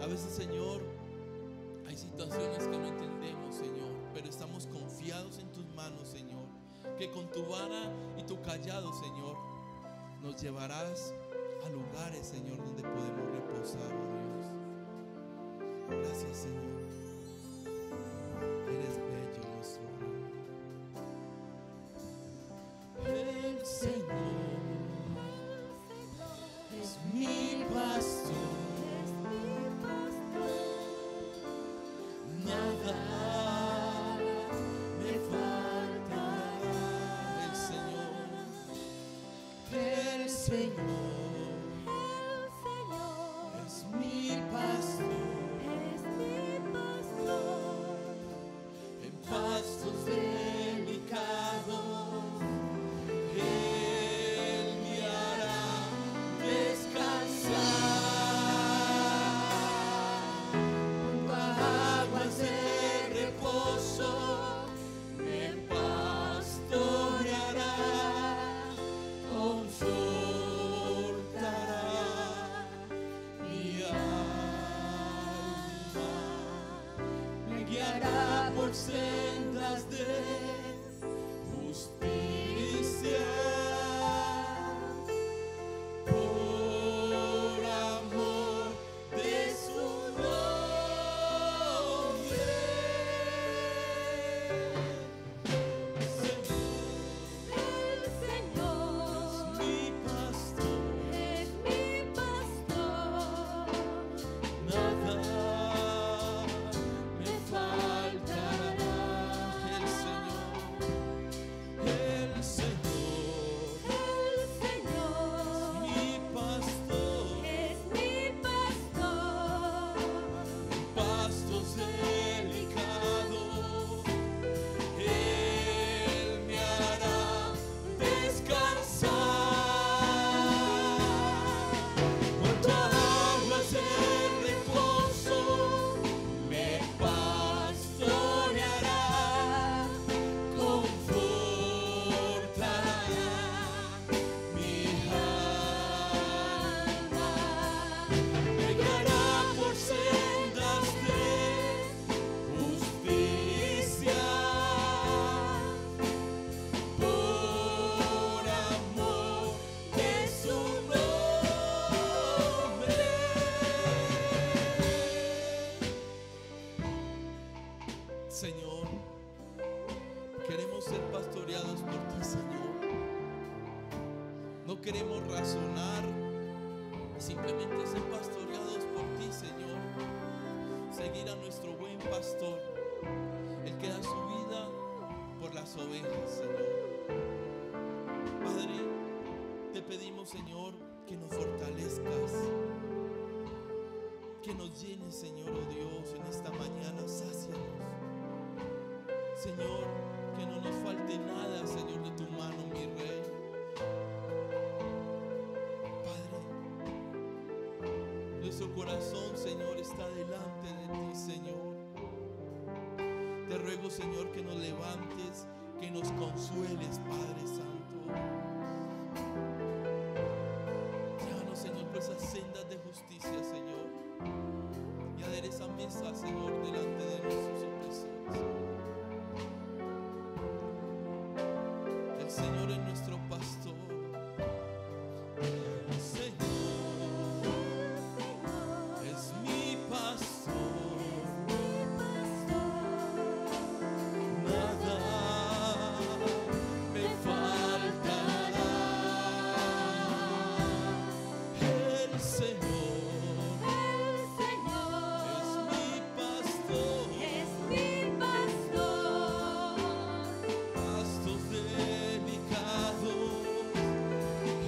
A veces, Señor, hay situaciones que no entendemos, Señor, pero estamos confiados en tus manos, Señor, que con tu vara y tu callado, Señor, nos llevarás a lugares, Señor, donde podemos reposar, oh Dios. Gracias, Señor. Eres bello, nuestro Rey. El Señor es mi pastor. Nada me faltará. El Señor es mi pastor. En pastos delicados Él me hará descansar. Junto a aguas de reposo me pastoreará, confortará mi alma, me guiará por sendas de justicia, por amor de su nombre. El Señor Es mi pastor, es mi pastor, nada me faltará. El Señor mi pastor, es mi pastor, pastos delicados, Él me hará descansar. Junto a aguas de reposo me pastoreará, confortará mi alma, me guiará por sendas de justicia, por amor de su nombre. Señor, queremos ser pastoreados por ti, Señor. No queremos razonar, simplemente ser pastoreados por ti, Señor. Seguir a nuestro buen pastor, el que da su vida por las ovejas, Señor. Padre, te pedimos, Señor, que nos fortalezcas, que nos llenes, Señor, oh Dios, en esta mañana. Sácianos, Señor, que no nos falte nada, Señor, de tu mano, mi Rey. Padre, nuestro corazón, Señor, está delante de ti, Señor. Te ruego, Señor, que nos levantes, que nos consueles, Padre Santo. Llévanos, Señor, por esas sendas de justicia, Señor, y adereza mesa, Señor, delante de nuestros opresores. El Señor es nuestro pastor. El Señor es mi pastor. Nada me faltará. El Señor es mi pastor. es mi pastor, Pastos delicados,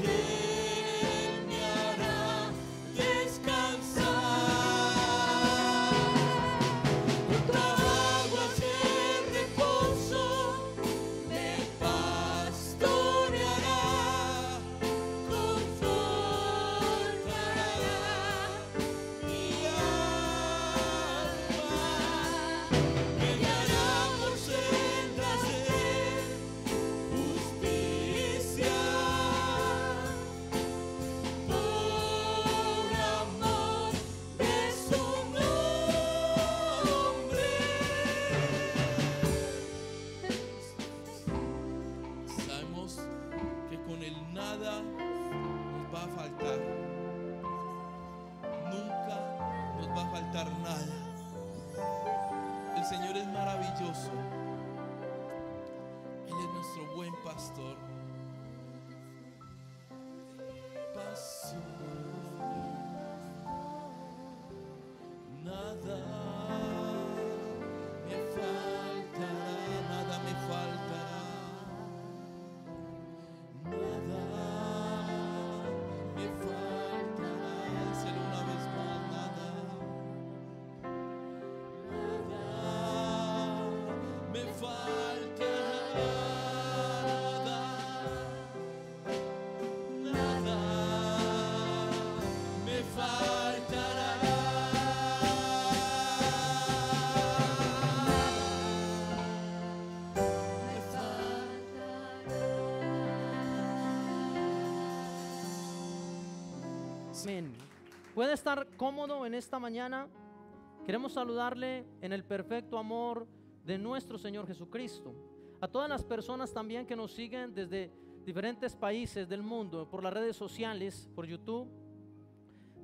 Él me hará descansar. Junto a aguas de reposo me pastoreará, confortará faltar nada. El Señor es maravilloso. Él es nuestro buen pastor. Pastor, nada me faltará, nada me faltará, nada me faltará. Díselo una vez más, nada me faltará, nada me faltará. Amén. Puede estar cómodo en esta mañana. Queremos saludarle en el perfecto amor de nuestro Señor Jesucristo. A todas las personas también que nos siguen desde diferentes países del mundo, por las redes sociales, por YouTube.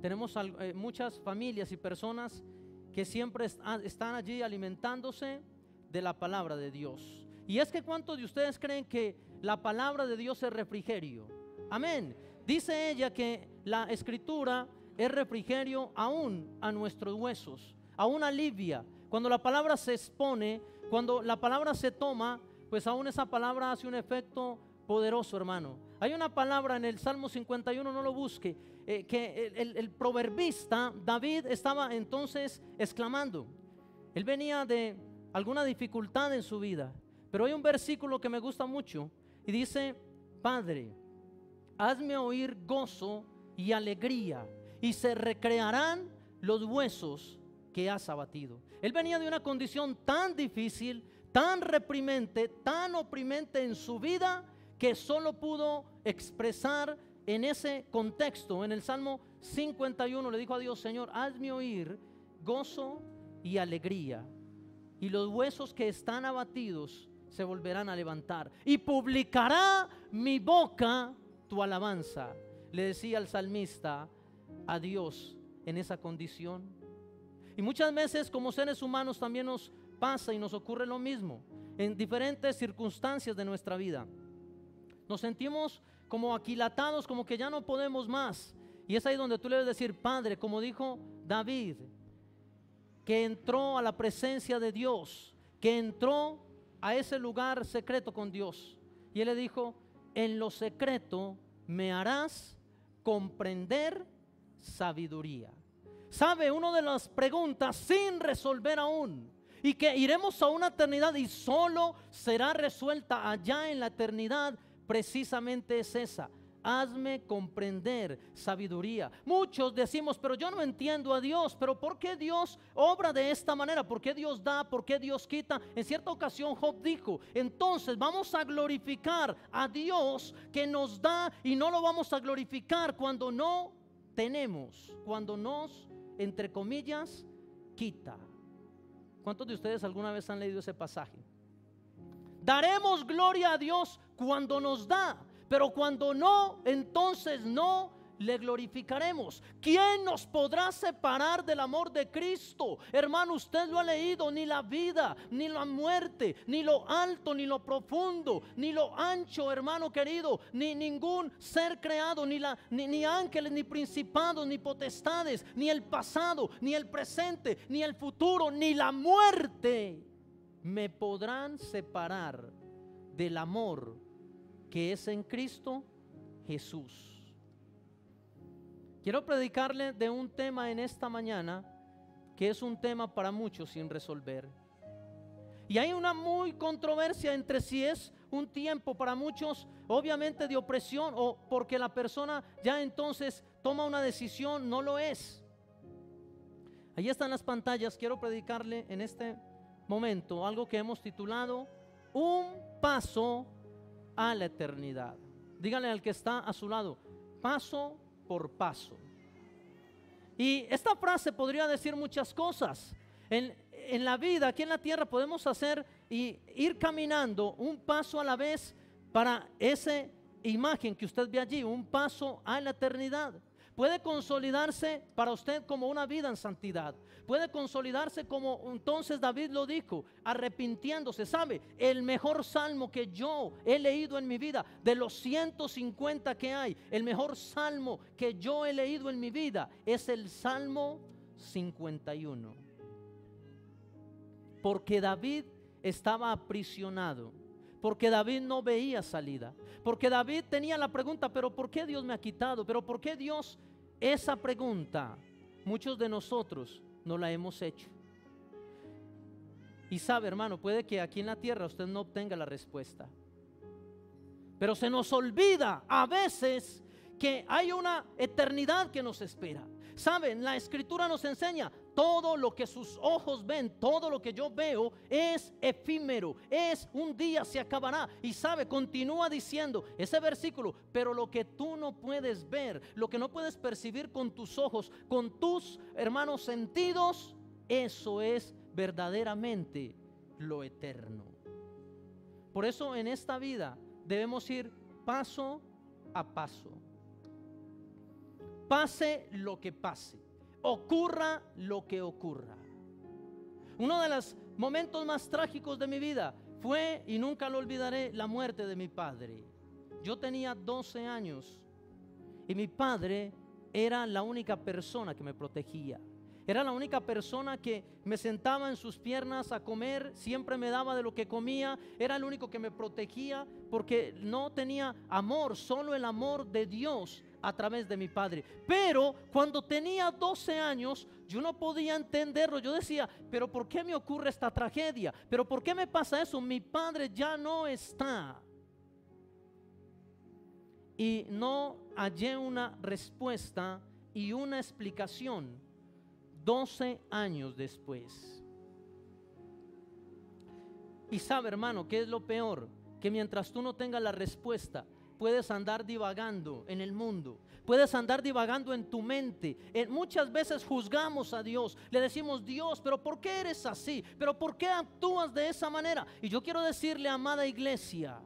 Tenemos muchas familias y personas que siempre están allí alimentándose de la palabra de Dios. Y es que ¿cuántos de ustedes creen que la palabra de Dios es refrigerio? Amén. Dice ella que la escritura es refrigerio aún a nuestros huesos, aún alivia. Cuando la palabra se expone, cuando la palabra se toma, pues aún esa palabra hace un efecto poderoso, hermano. Hay una palabra en el Salmo 51, no lo busque, que el proverbista David estaba entonces exclamando. Él venía de alguna dificultad en su vida, pero hay un versículo que me gusta mucho y dice: Padre, hazme oír gozo y alegría, y se recrearán los huesos que has abatido. Él venía de una condición tan difícil, tan reprimente, tan oprimente en su vida, que solo pudo expresar en ese contexto. En el Salmo 51 le dijo a Dios: Señor, hazme oír gozo y alegría, y los huesos que están abatidos se volverán a levantar, y publicará mi boca tu alabanza. Le decía el salmista a Dios en esa condición. Y muchas veces como seres humanos también nos pasa y nos ocurre lo mismo en diferentes circunstancias de nuestra vida. Nos sentimos como aquilatados, como que ya no podemos más. Y es ahí donde tú le debes decir: Padre, como dijo David, que entró a la presencia de Dios, que entró a ese lugar secreto con Dios. Y él le dijo: en lo secreto me harás comprender sabiduría. ¿Sabe? Una de las preguntas sin resolver aún, y que iremos a una eternidad y solo será resuelta allá en la eternidad, precisamente es esa: hazme comprender sabiduría. Muchos decimos: pero yo no entiendo a Dios. Pero ¿por qué Dios obra de esta manera? ¿Por qué Dios da? ¿Por qué Dios quita? En cierta ocasión Job dijo: entonces vamos a glorificar a Dios que nos da, y no lo vamos a glorificar cuando no tenemos, cuando nos, entre comillas, quita. ¿Cuántos de ustedes alguna vez han leído ese pasaje? Daremos gloria a Dios cuando nos da, pero cuando no, entonces no le glorificaremos. ¿Quién nos podrá separar del amor de Cristo? Hermano, usted lo ha leído: ni la vida, ni la muerte, ni lo alto, ni lo profundo, ni lo ancho, hermano querido, ni ningún ser creado, ni ángeles, ni principados, ni potestades, ni el pasado, ni el presente, ni el futuro, ni la muerte me podrán separar del amor que es en Cristo Jesús. Quiero predicarle de un tema en esta mañana que es un tema para muchos sin resolver. Y hay una muy controversia entre si es un tiempo para muchos, obviamente, de opresión, o porque la persona ya entonces toma una decisión. No lo es. Ahí están las pantallas. Quiero predicarle en este momento algo que hemos titulado: un paso a la eternidad. Dígale al que está a su lado: paso por paso. Y esta frase podría decir muchas cosas. En la vida, aquí en la tierra, podemos hacer y ir caminando un paso a la vez para esa imagen que usted ve allí, un paso a la eternidad. puede consolidarse para usted como una vida en santidad. Puede consolidarse como entonces David lo dijo, arrepintiéndose. ¿Sabe? El mejor salmo que yo he leído en mi vida, de los 150 que hay, el mejor salmo que yo he leído en mi vida es el Salmo 51. Porque David estaba aprisionado, porque David no veía salida, porque David tenía la pregunta, pero ¿por qué Dios me ha quitado? ¿Pero por qué Dios? Esa pregunta muchos de nosotros no la hemos hecho. Y sabe, hermano, puede que aquí en la tierra usted no obtenga la respuesta, pero se nos olvida a veces que hay una eternidad que nos espera. Saben, la escritura nos enseña, todo lo que sus ojos ven, todo lo que yo veo es efímero, es un día, se acabará. Y sabe, continúa diciendo ese versículo, pero lo que tú no puedes ver, lo que no puedes percibir con tus ojos, con tus, hermanos, sentidos, eso es verdaderamente lo eterno. Por eso en esta vida debemos ir paso a paso. Pase lo que pase, ocurra lo que ocurra. Uno de los momentos más trágicos de mi vida fue, y nunca lo olvidaré, la muerte de mi padre. Yo tenía 12 años y mi padre era la única persona que me protegía. Era la única persona que me sentaba en sus piernas a comer, siempre me daba de lo que comía, era el único que me protegía porque no tenía amor, solo el amor de Dios a través de mi padre. Pero cuando tenía 12 años yo no podía entenderlo. Yo decía, pero ¿por qué me ocurre esta tragedia? ¿Pero por qué me pasa eso? Mi padre ya no está. Y no hallé una respuesta y una explicación 12 años después. Y sabe, hermano, ¿qué es lo peor? Que mientras tú no tengas la respuesta, puedes andar divagando en el mundo, puedes andar divagando en tu mente. Muchas veces juzgamos a Dios, le decimos, Dios, pero ¿por qué eres así? ¿Pero por qué actúas de esa manera? Y yo quiero decirle, amada iglesia,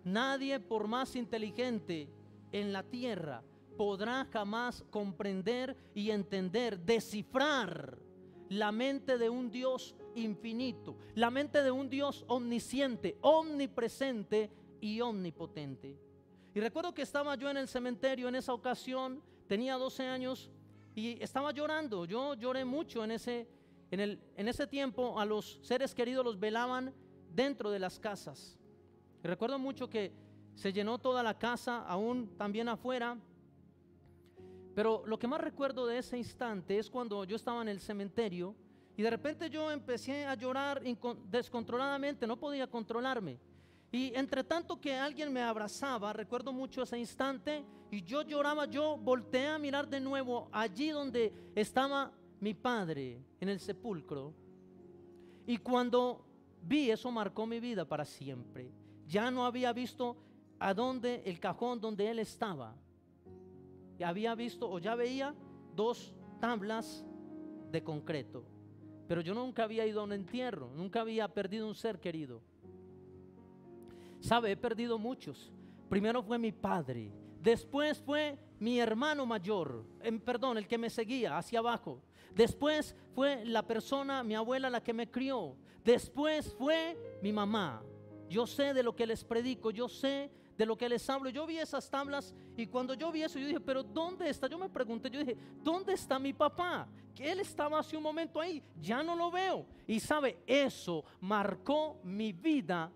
nadie por más inteligente en la tierra podrá jamás comprender y entender, descifrar la mente de un Dios infinito, la mente de un Dios omnisciente, omnipresente y omnipotente. Y recuerdo que estaba yo en el cementerio en esa ocasión, tenía 12 años y estaba llorando. Yo lloré mucho en ese tiempo. A los seres queridos los velaban dentro de las casas. Y recuerdo mucho que se llenó toda la casa, aún también afuera. Pero lo que más recuerdo de ese instante es cuando yo estaba en el cementerio y de repente yo empecé a llorar descontroladamente, no podía controlarme. Y entre tanto que alguien me abrazaba, recuerdo mucho ese instante, y yo lloraba, yo volteé a mirar de nuevo allí donde estaba mi padre, en el sepulcro. Y cuando vi, eso marcó mi vida para siempre. Ya no había visto a dónde, el cajón donde él estaba. Había visto, o ya veía, 2 tablas de concreto. Pero yo nunca había ido a un entierro, nunca había perdido un ser querido. Sabe, he perdido muchos. Primero fue mi padre, después fue mi hermano mayor, el que me seguía hacia abajo. Después fue la persona, mi abuela, la que me crió. Después fue mi mamá. Yo sé de lo que les predico, yo sé de lo que les hablo. Yo vi esas tablas y cuando yo vi eso yo dije, pero ¿dónde está? Yo me pregunté, yo dije, ¿dónde está mi papá? Que él estaba hace un momento ahí, ya no lo veo. Y sabe, eso marcó mi vida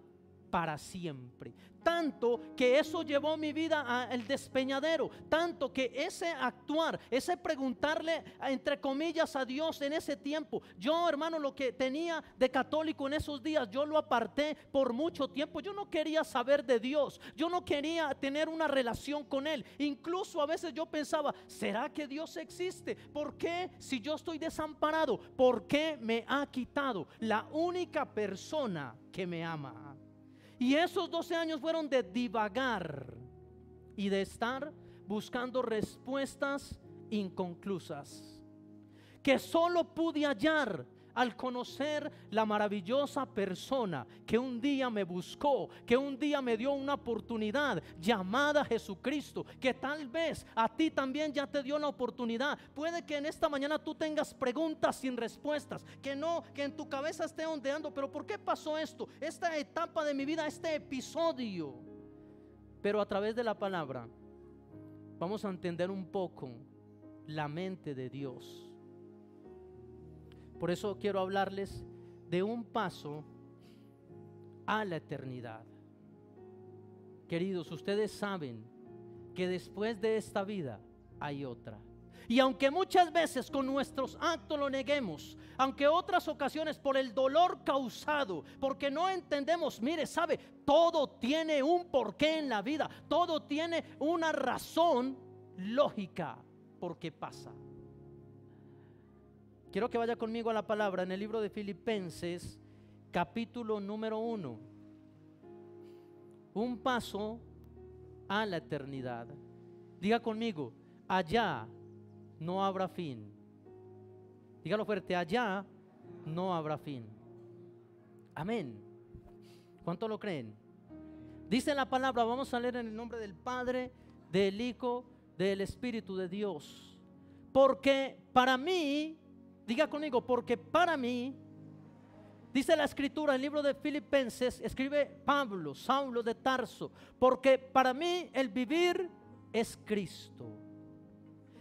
para siempre. Tanto que eso llevó mi vida al despeñadero. Tanto que ese actuar, ese preguntarle entre comillas a Dios en ese tiempo, yo, hermano, lo que tenía de católico en esos días, yo lo aparté por mucho tiempo. Yo no quería saber de Dios, yo no quería tener una relación con Él. Incluso a veces yo pensaba, ¿será que Dios existe? ¿Por qué si yo estoy desamparado? ¿Por qué me ha quitado la única persona que me ama? Y esos 12 años fueron de divagar y de estar buscando respuestas inconclusas que solo pude hallar al conocer la maravillosa persona que un día me buscó, que un día me dio una oportunidad llamada Jesucristo, que tal vez a ti también ya te dio la oportunidad. Puede que en esta mañana tú tengas preguntas sin respuestas, que en tu cabeza esté ondeando, pero ¿por qué pasó esto? Esta etapa de mi vida, este episodio. Pero a través de la palabra vamos a entender un poco la mente de Dios. Por eso quiero hablarles de un paso a la eternidad. Queridos, ustedes saben que después de esta vida hay otra. Y aunque muchas veces con nuestros actos lo neguemos, aunque otras ocasiones por el dolor causado, porque no entendemos, mire, sabe, todo tiene un porqué en la vida, todo tiene una razón lógica por qué pasa. Quiero que vaya conmigo a la palabra en el libro de Filipenses, capítulo número 1. Un paso a la eternidad. Diga conmigo, allá no habrá fin. Dígalo fuerte, allá no habrá fin. Amén. ¿Cuánto lo creen? Dice la palabra, vamos a leer en el nombre del Padre, del Hijo, del Espíritu de Dios. Porque para mí, diga conmigo, porque para mí, dice la escritura en el libro de Filipenses, escribe Pablo, Saulo de Tarso, porque para mí el vivir es Cristo.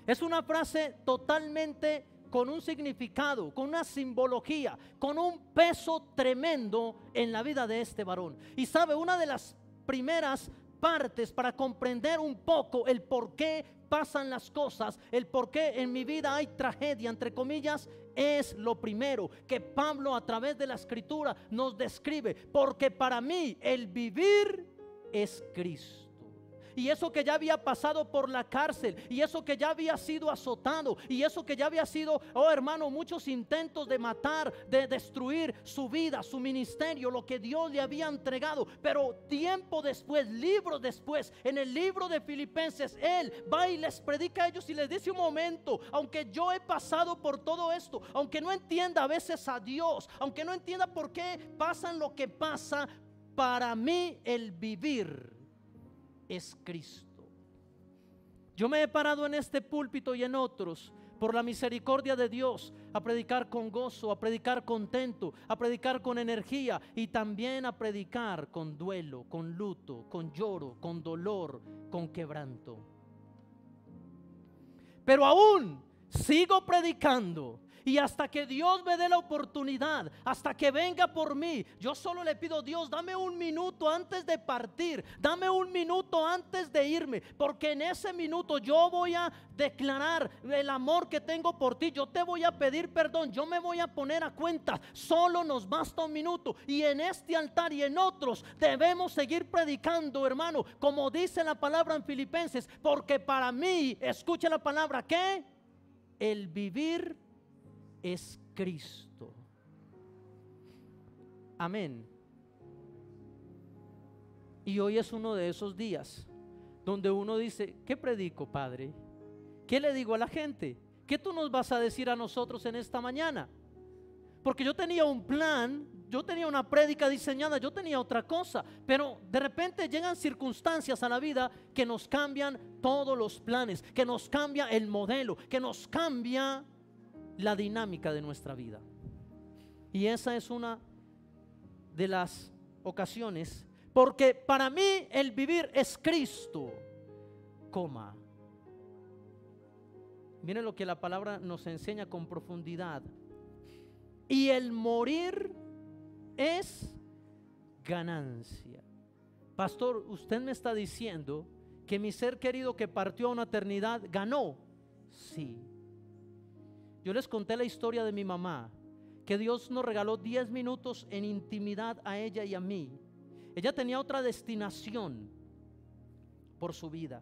Es una frase totalmente con un significado, con una simbología, con un peso tremendo en la vida de este varón. Y sabe, una de las primeras partes para comprender un poco el por qué pasan las cosas, el por qué en mi vida hay tragedia, entre comillas, es lo primero que Pablo a través de la escritura nos describe. Porque para mí el vivir es Cristo. Y eso que ya había pasado por la cárcel, y eso que ya había sido azotado, y eso que ya había sido, oh hermano, muchos intentos de matar, de destruir su vida, su ministerio, lo que Dios le había entregado. Pero tiempo después, libros después, en el libro de Filipenses, él va y les predica a ellos y les dice: un momento, aunque yo he pasado por todo esto, aunque no entienda a veces a Dios, aunque no entienda por qué pasan lo que pasa, para mí el vivir es Cristo. Yo me he parado en este púlpito y en otros por la misericordia de Dios a predicar con gozo, a predicar contento, a predicar con energía y también a predicar con duelo, con luto, con lloro, con dolor, con quebranto. Pero aún sigo predicando. Y hasta que Dios me dé la oportunidad, hasta que venga por mí, yo solo le pido: Dios, dame un minuto antes de partir, dame un minuto antes de irme, porque en ese minuto yo voy a declarar el amor que tengo por ti, yo te voy a pedir perdón, yo me voy a poner a cuenta. Solo nos basta un minuto, y en este altar y en otros debemos seguir predicando, hermano, como dice la palabra en Filipenses, porque para mí, escuche la palabra, que el vivir es Cristo. Amén. Y hoy es uno de esos días donde uno dice: ¿qué predico, Padre? ¿Qué le digo a la gente? ¿Qué tú nos vas a decir a nosotros en esta mañana? Porque yo tenía un plan, yo tenía una prédica diseñada, yo tenía otra cosa, pero de repente llegan circunstancias a la vida que nos cambian todos los planes, que nos cambia el modelo, que nos cambia la dinámica de nuestra vida. Y esa es una de las ocasiones, porque para mí el vivir es Cristo, coma. Miren lo que la palabra nos enseña con profundidad. Y el morir es ganancia. Pastor, usted me está diciendo que mi ser querido que partió a una eternidad ganó. Sí. Yo les conté la historia de mi mamá, que Dios nos regaló 10 minutos en intimidad a ella y a mí. Ella tenía otra destinación por su vida,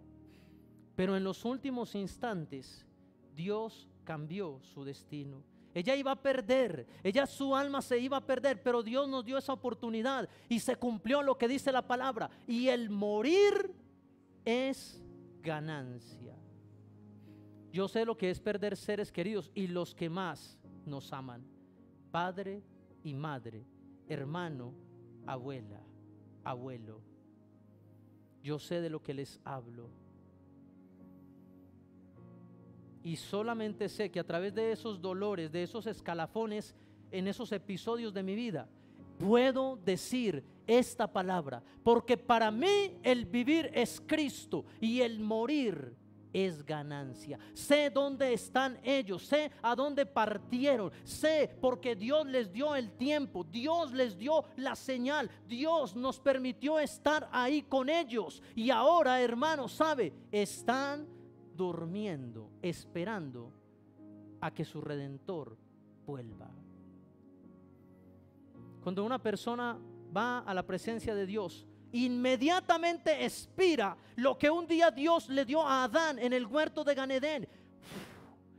pero en los últimos instantes Dios cambió su destino. Ella iba a perder, su alma se iba a perder, pero Dios nos dio esa oportunidad y se cumplió lo que dice la palabra. Y el morir es ganancia. Yo sé lo que es perder seres queridos y los que más nos aman, padre y madre, hermano, abuela, abuelo. Yo sé de lo que les hablo. Y solamente sé que a través de esos dolores, de esos escalafones, en esos episodios de mi vida, puedo decir esta palabra, porque para mí el vivir es Cristo y el morir es ganancia. Sé dónde están ellos, sé a dónde partieron, sé porque Dios les dio el tiempo, Dios les dio la señal, Dios nos permitió estar ahí con ellos. Y ahora, hermano, sabe, están durmiendo, esperando a que su Redentor vuelva. Cuando una persona va a la presencia de Dios, inmediatamente expira lo que un día Dios le dio a Adán en el huerto de Ganedén,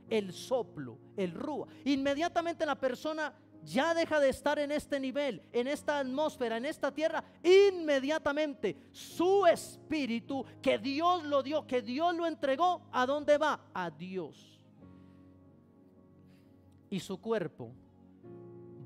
el soplo, el rúa. Inmediatamente la persona ya deja de estar en este nivel, en esta atmósfera, en esta tierra. Inmediatamente su espíritu que Dios lo dio, que Dios lo entregó, ¿a dónde va? A Dios. Y su cuerpo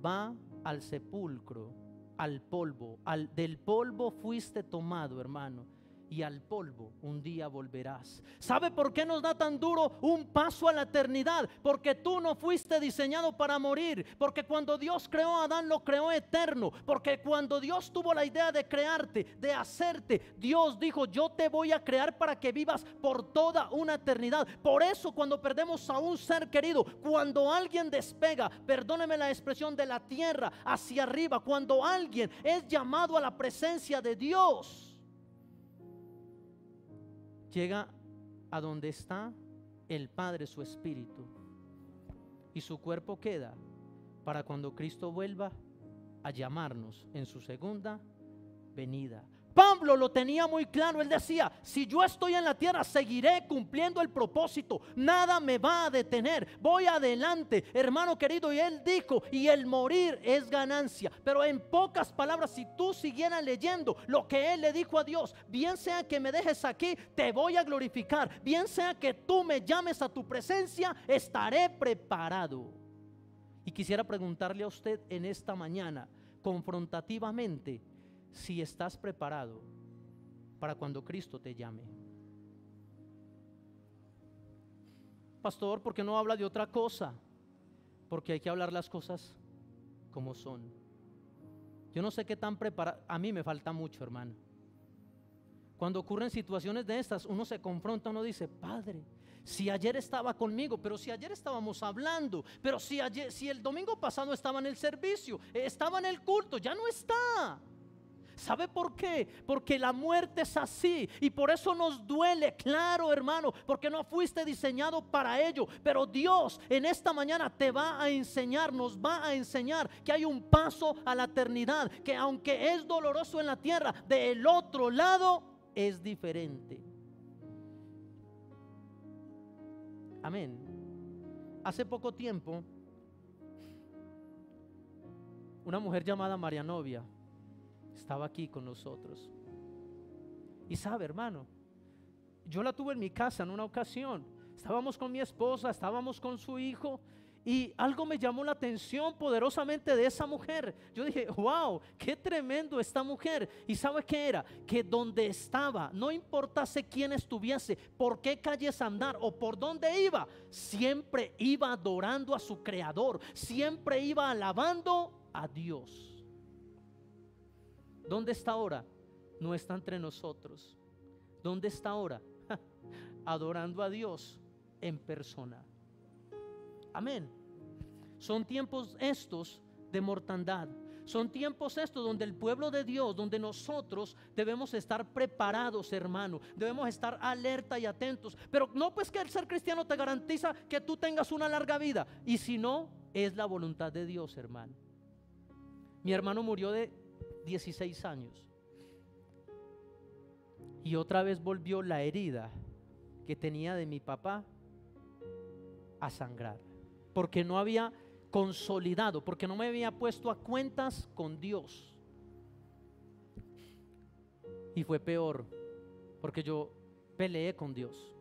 va al sepulcro, al polvo. Del polvo fuiste tomado, hermano, y al polvo un día volverás. ¿Sabe por qué nos da tan duro un paso a la eternidad? Porque tú no fuiste diseñado para morir. Porque cuando Dios creó a Adán, lo creó eterno. Porque cuando Dios tuvo la idea de crearte, de hacerte, Dios dijo: yo te voy a crear para que vivas por toda una eternidad. Por eso cuando perdemos a un ser querido, cuando alguien despega, perdóneme la expresión, de la tierra hacia arriba, cuando alguien es llamado a la presencia de Dios, llega a donde está el Padre, su espíritu, y su cuerpo queda para cuando Cristo vuelva a llamarnos en su segunda venida. Pablo lo tenía muy claro. Él decía: si yo estoy en la tierra, seguiré cumpliendo el propósito, nada me va a detener, voy adelante, hermano querido. Y él dijo: y el morir es ganancia. Pero en pocas palabras, si tú siguieras leyendo lo que él le dijo a Dios: bien sea que me dejes aquí, te voy a glorificar, bien sea que tú me llames a tu presencia, estaré preparado. Y quisiera preguntarle a usted en esta mañana, confrontativamente, si estás preparado para cuando Cristo te llame. Pastor, ¿por qué no habla de otra cosa? Porque hay que hablar las cosas como son. Yo no sé qué tan preparado. A mí me falta mucho, hermano. Cuando ocurren situaciones de estas, uno se confronta, uno dice: Padre, si ayer estaba conmigo, pero si ayer estábamos hablando, pero si el domingo pasado estaba en el servicio, estaba en el culto, ya no está. ¿Sabe por qué? Porque la muerte es así y por eso nos duele, claro, hermano, porque no fuiste diseñado para ello. Pero Dios en esta mañana te va a enseñar, nos va a enseñar que hay un paso a la eternidad, que aunque es doloroso en la tierra, del otro lado es diferente. Amén. Hace poco tiempo, una mujer llamada María Novia estaba aquí con nosotros. Y sabe, hermano, yo la tuve en mi casa en una ocasión. Estábamos con mi esposa, estábamos con su hijo, y algo me llamó la atención poderosamente de esa mujer. Yo dije: wow, qué tremendo esta mujer. ¿Y sabe qué era? Que donde estaba, no importase quién estuviese, por qué calles andar o por dónde iba, siempre iba adorando a su Creador, siempre iba alabando a Dios. ¿Dónde está ahora? No está entre nosotros. ¿Dónde está ahora? Adorando a Dios en persona. Amén. Son tiempos estos de mortandad. Son tiempos estos donde el pueblo de Dios, donde nosotros debemos estar preparados, hermano. Debemos estar alerta y atentos. Pero no pues que el ser cristiano te garantiza que tú tengas una larga vida. Y si no, es la voluntad de Dios, hermano. Mi hermano murió de 16 años y otra vez volvió la herida que tenía de mi papá a sangrar, porque no había consolidado, porque no me había puesto a cuentas con Dios. Y fue peor, porque yo peleé con Dios,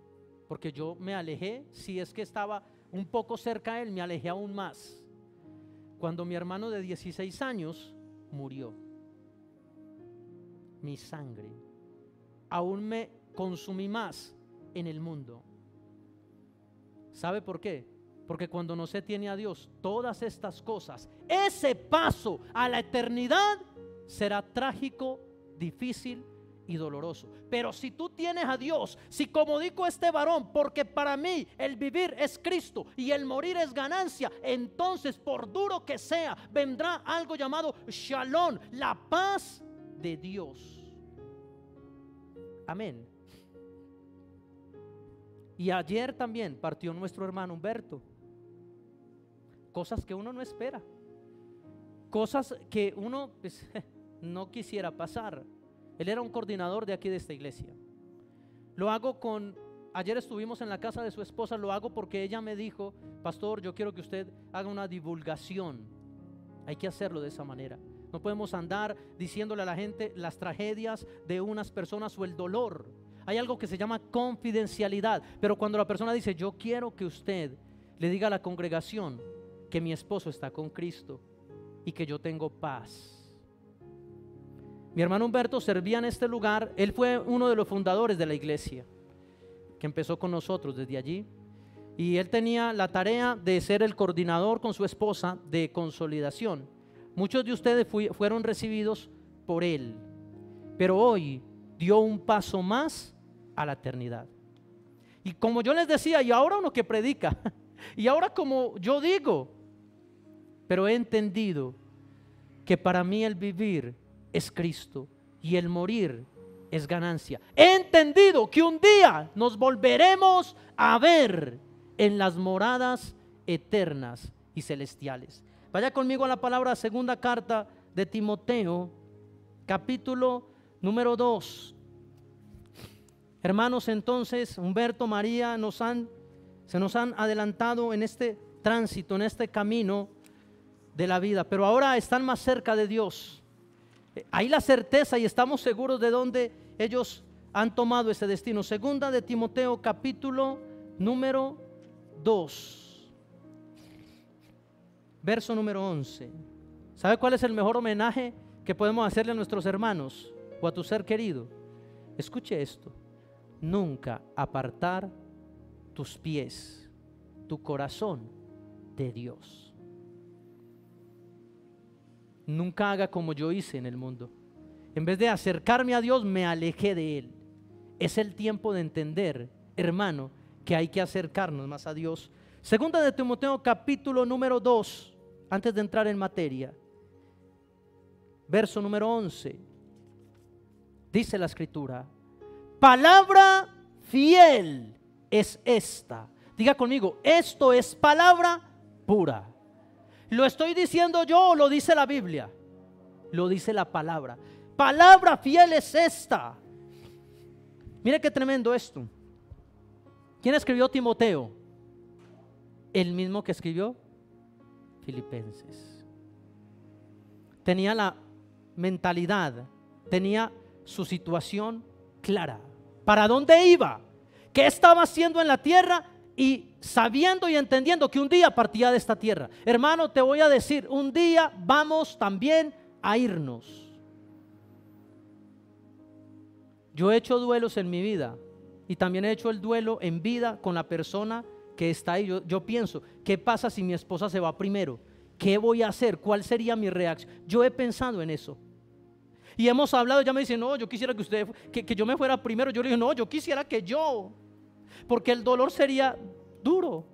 porque yo me alejé. Si es que estaba un poco cerca de Él, me alejé aún más. cuando mi hermano de 16 años murió. Mi sangre. Aún me consumí más en el mundo. ¿Sabe por qué? Porque cuando no se tiene a Dios, todas estas cosas, ese paso a la eternidad será trágico, difícil y doloroso. Pero si tú tienes a Dios, si como dijo este varón, porque para mí el vivir es Cristo y el morir es ganancia, entonces por duro que sea, vendrá algo llamado Shalom, la paz de Dios. Amén. Y ayer también partió nuestro hermano Humberto. Cosas que uno no espera, cosas que uno pues, no quisiera pasar. Él era un coordinador de aquí de esta iglesia. Lo hago ayer estuvimos en la casa de su esposa, lo hago porque ella me dijo: pastor, yo quiero que usted haga una divulgación. Hay que hacerlo de esa manera. No podemos andar diciéndole a la gente las tragedias de unas personas o el dolor. Hay algo que se llama confidencialidad. Pero cuando la persona dice: yo quiero que usted le diga a la congregación que mi esposo está con Cristo y que yo tengo paz. Mi hermano Humberto servía en este lugar. Él fue uno de los fundadores de la iglesia, que empezó con nosotros desde allí. Y él tenía la tarea de ser el coordinador con su esposa de consolidación. Muchos de ustedes fueron recibidos por él, pero hoy dio un paso más a la eternidad. Y como yo les decía, y ahora uno que predica, y ahora como yo digo, pero he entendido que para mí el vivir es Cristo y el morir es ganancia. He entendido que un día nos volveremos a ver en las moradas eternas y celestiales. Vaya conmigo a la palabra, segunda carta de Timoteo, capítulo número 2. Hermanos, entonces Humberto, María se nos han adelantado en este tránsito, en este camino de la vida, pero ahora están más cerca de Dios. Hay la certeza y estamos seguros de dónde ellos han tomado ese destino. Segunda de Timoteo, capítulo número 2, verso número 11. ¿Sabe cuál es el mejor homenaje que podemos hacerle a nuestros hermanos o a tu ser querido? Escuche esto: nunca apartar tus pies, tu corazón de Dios. Nunca haga como yo hice en el mundo. En vez de acercarme a Dios, me alejé de Él. Es el tiempo de entender, hermano, que hay que acercarnos más a Dios. Segunda de Timoteo, capítulo número 2, antes de entrar en materia, verso número 11. Dice la escritura: palabra fiel es esta. Diga conmigo: esto es palabra pura. ¿Lo estoy diciendo yo o lo dice la Biblia? Lo dice la palabra. Palabra fiel es esta. Mire qué tremendo esto. ¿Quién escribió Timoteo? El mismo que escribió Filipenses. Tenía la mentalidad, tenía su situación clara. ¿Para dónde iba? ¿Qué estaba haciendo en la tierra? Y sabiendo y entendiendo que un día partía de esta tierra. Hermano, te voy a decir, un día vamos también a irnos. Yo he hecho duelos en mi vida y también he hecho el duelo en vida con la persona que está ahí. Yo pienso, ¿qué pasa si mi esposa se va primero? ¿Qué voy a hacer? ¿Cuál sería mi reacción? Yo he pensado en eso. Y hemos hablado, ya me dicen: no, yo quisiera que usted, que yo me fuera primero. Yo le digo: no, yo quisiera que yo, porque el dolor sería duro.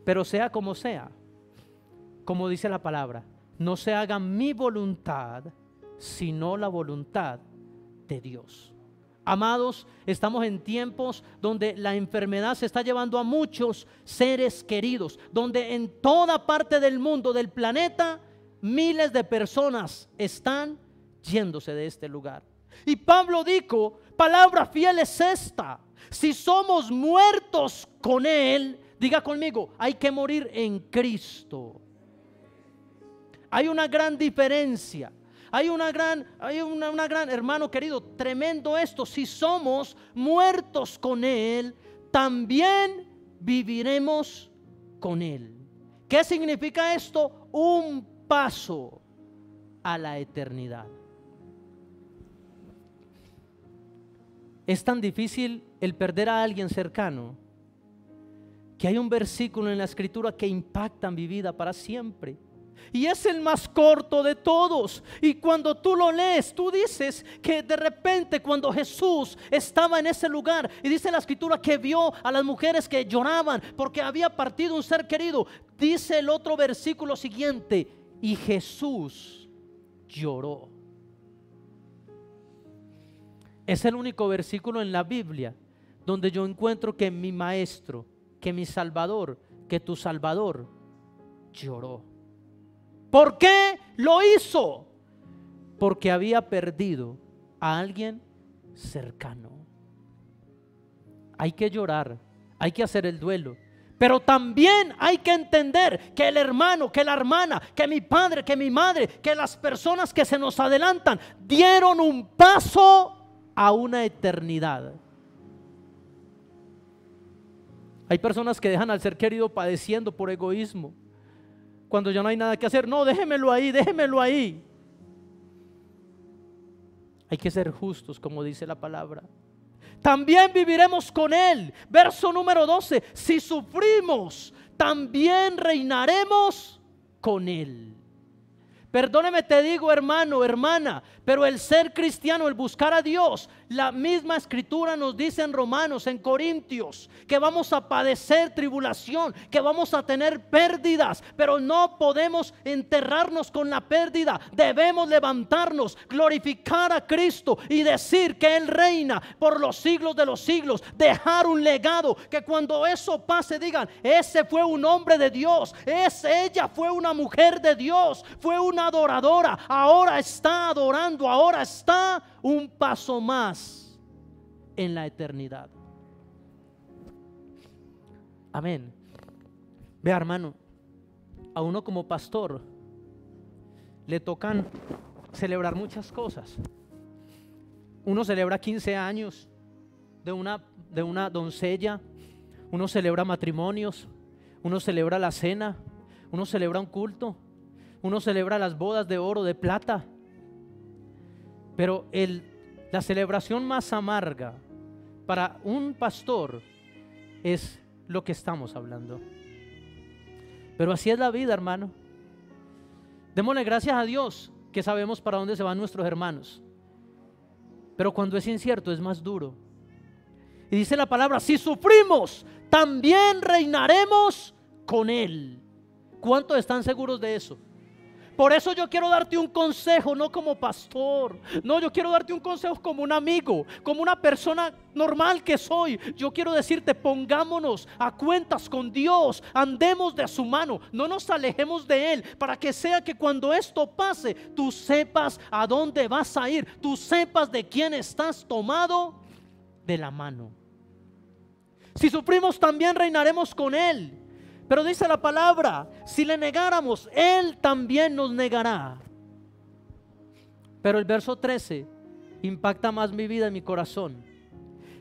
Pero sea como sea, como dice la palabra, no se haga mi voluntad, sino la voluntad de Dios. Amados, estamos en tiempos donde la enfermedad se está llevando a muchos seres queridos, donde en toda parte del mundo, del planeta, miles de personas están yéndose de este lugar. Y Pablo dijo: palabra fiel es esta. Si somos muertos con Él, diga conmigo, hay que morir en Cristo. Hay una gran diferencia. Hay una gran, hermano querido, tremendo esto. Si somos muertos con Él, también viviremos con Él. ¿Qué significa esto? Un paso a la eternidad. Es tan difícil el perder a alguien cercano que hay un versículo en la escritura que impacta mi vida para siempre. Y es el más corto de todos. Y cuando tú lo lees, tú dices que de repente cuando Jesús estaba en ese lugar, y dice la escritura que vio a las mujeres que lloraban porque había partido un ser querido, dice el otro versículo siguiente: y Jesús lloró. Es el único versículo en la Biblia donde yo encuentro que mi maestro, que mi Salvador, que tu Salvador lloró. ¿Por qué lo hizo? Porque había perdido a alguien cercano. Hay que llorar, hay que hacer el duelo, pero también hay que entender que el hermano, que la hermana, que mi padre, que mi madre, que las personas que se nos adelantan dieron un paso a una eternidad. Hay personas que dejan al ser querido padeciendo por egoísmo, cuando ya no hay nada que hacer. No, déjemelo ahí, déjemelo ahí. Hay que ser justos, como dice la palabra. También viviremos con Él. Verso número 12. Si sufrimos, también reinaremos con Él. Perdóneme, te digo, hermano, hermana, pero el ser cristiano, el buscar a Dios, la misma escritura nos dice en Romanos, en Corintios, que vamos a padecer tribulación, que vamos a tener pérdidas, pero no podemos enterrarnos con la pérdida. Debemos levantarnos, glorificar a Cristo y decir que Él reina por los siglos de los siglos, dejar un legado, que cuando eso pase digan: ese fue un hombre de Dios, ella fue una mujer de Dios, fue una adoradora, ahora está adorando, ahora está un paso más en la eternidad. Amén. Vea, hermano, a uno como pastor le tocan celebrar muchas cosas. Uno celebra 15 años de una doncella, uno celebra matrimonios, uno celebra la cena, uno celebra un culto, uno celebra las bodas de oro, de plata. Pero la celebración más amarga para un pastor es lo que estamos hablando. Pero así es la vida, hermano. Démosle gracias a Dios que sabemos para dónde se van nuestros hermanos. Pero cuando es incierto es más duro. Y dice la palabra: si sufrimos, también reinaremos con Él. ¿Cuántos están seguros de eso? Por eso yo quiero darte un consejo, no como pastor. No, yo quiero darte un consejo como un amigo, como una persona normal que soy. Yo quiero decirte: pongámonos a cuentas con Dios, andemos de su mano, no nos alejemos de Él, para que sea que cuando esto pase, tú sepas a dónde vas a ir, tú sepas de quién estás tomado de la mano. Si sufrimos, también reinaremos con Él. Pero dice la palabra: si le negáramos, Él también nos negará. Pero el verso 13 impacta más mi vida y mi corazón.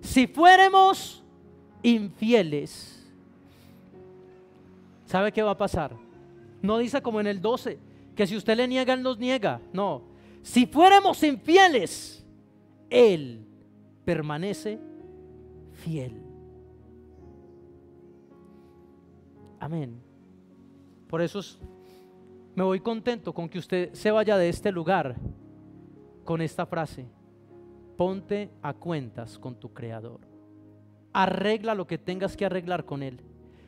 Si fuéramos infieles, ¿sabe qué va a pasar? No dice como en el 12, que si usted le niega, Él nos niega. No, si fuéramos infieles, Él permanece fiel. Amén. Por eso me voy contento con que usted se vaya de este lugar con esta frase: ponte a cuentas con tu Creador. Arregla lo que tengas que arreglar con Él.